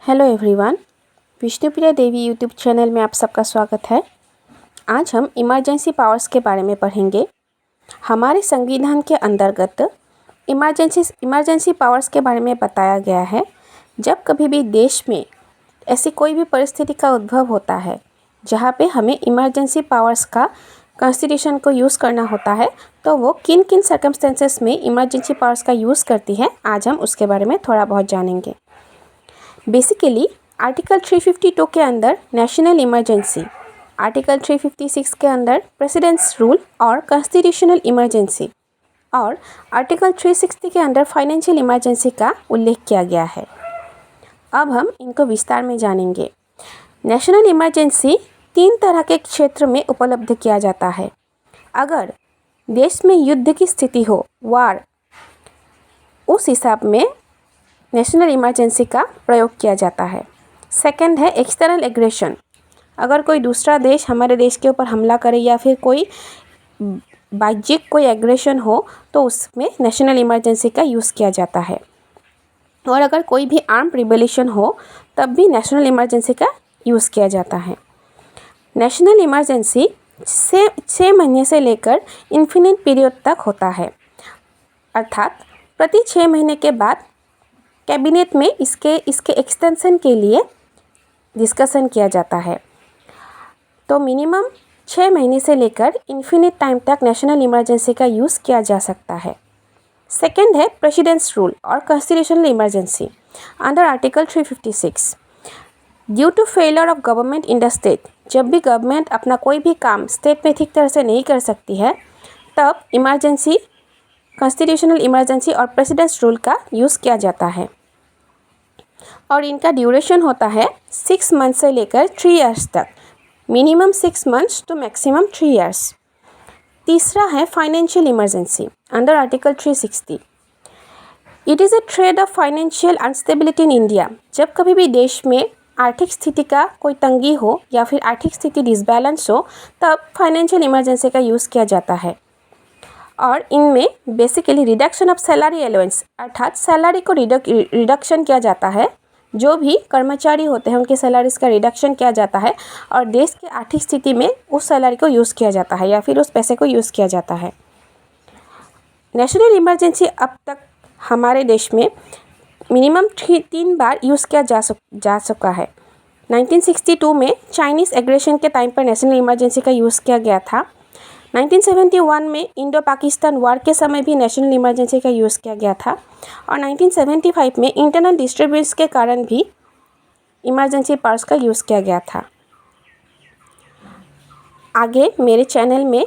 Hello everyone, Vishnupriya देवी YouTube channel में आप सबका स्वागत है। आज हम इमरजेंसी पावर्स के बारे में पढ़ेंगे। हमारे संविधान के अंतर्गत इमरजेंसी पावर्स के बारे में बताया गया है। जब कभी भी देश में ऐसी कोई भी परिस्थिति का उद्भव होता है जहाँ पे हमें इमरजेंसी पावर्स का कॉन्स्टिट्यूशन को यूज़ करना होता है, तो वो किन किन सर्कमस्टेंसेस में इमरजेंसी पावर्स का यूज़ करती है, आज हम उसके बारे में थोड़ा बहुत जानेंगे। बेसिकली आर्टिकल 352 के अंदर नेशनल इमरजेंसी, आर्टिकल 356 के अंदर प्रेसिडेंट्स रूल और कॉन्स्टिट्यूशनल इमरजेंसी और आर्टिकल 360 के अंदर फाइनेंशियल इमरजेंसी का उल्लेख किया गया है। अब हम इनको विस्तार में जानेंगे। नेशनल इमरजेंसी 3 तरह के क्षेत्र में उपलब्ध किया जाता है। अगर देश में युद्ध की स्थिति हो, वार, उस हिसाब में नेशनल इमरजेंसी का प्रयोग किया जाता है। सेकंड है एक्सटर्नल एग्रेशन, अगर कोई दूसरा देश हमारे देश के ऊपर हमला करे या फिर कोई बाह्यिक कोई एग्रेशन हो तो उसमें नेशनल इमरजेंसी का यूज़ किया जाता है। और अगर कोई भी आर्म्ड रिबेलिशन हो तब भी नेशनल इमरजेंसी का यूज़ किया जाता है। नेशनल इमरजेंसी 6 महीने से लेकर इन्फिनिट पीरियड तक होता है, अर्थात प्रति 6 महीने के बाद कैबिनेट में इसके एक्सटेंशन के लिए डिस्कशन किया जाता है। तो मिनिमम 6 महीने से लेकर इन्फिनिट टाइम तक नेशनल इमरजेंसी का यूज़ किया जा सकता है। सेकंड है प्रेसिडेंट्स रूल और constitutional emergency under article 356। Due to failure of government in the state, जब भी गवर्नमेंट अपना कोई भी काम स्टेट में ठीक तरह से नहीं कर सकती है तब इमरजेंसी, कॉन्स्टिट्यूशनल इमरजेंसी और प्रेसिडेंट्स रूल का यूज़ किया जाता है और इनका ड्यूरेशन होता है 6 मंथ से लेकर 3 इयर्स तक, minimum 6 months to maximum 3 years. तीसरा है financial emergency under article 360। It is a threat of financial unstability in India, जब कभी भी देश में आर्थिक स्थिति का कोई तंगी हो या फिर आर्थिक स्थिति डिसबैलेंस हो तब फाइनेंशियल इमरजेंसी का यूज़ किया जाता है। और इनमें basically reduction of salary allowance, अर्थात सैलरी को रिडक्शन किया जाता है। जो भी कर्मचारी होते हैं उनके सैलरीज का रिडक्शन किया जाता है और देश की आर्थिक स्थिति में उस सैलरी को यूज़ किया जाता है या फिर उस पैसे को यूज़ किया जाता है। नेशनल इमरजेंसी अब तक हमारे देश में मिनिमम 3 बार यूज़ किया जा चुका है। 1962 में चाइनीज़ एग्रेशन के टाइम पर नेशनल इमरजेंसी का यूज़ किया गया था। 1971 में इंडो पाकिस्तान वार के समय भी नेशनल इमरजेंसी का यूज़ किया गया था और 1975 में इंटरनल डिस्टर्बेंस के कारण भी इमरजेंसी पावर्स का यूज़ किया गया था। आगे मेरे चैनल में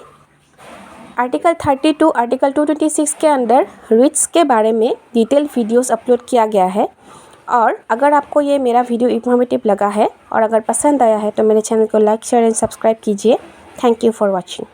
आर्टिकल 32, आर्टिकल 226 के अंदर रिट्स के बारे में डिटेल वीडियोस अपलोड किया गया है। और अगर आपको ये मेरा वीडियो इन्फॉर्मेटिव लगा है और अगर पसंद आया है तो मेरे चैनल को लाइक, शेयर एंड सब्सक्राइब कीजिए। Thank you for watching.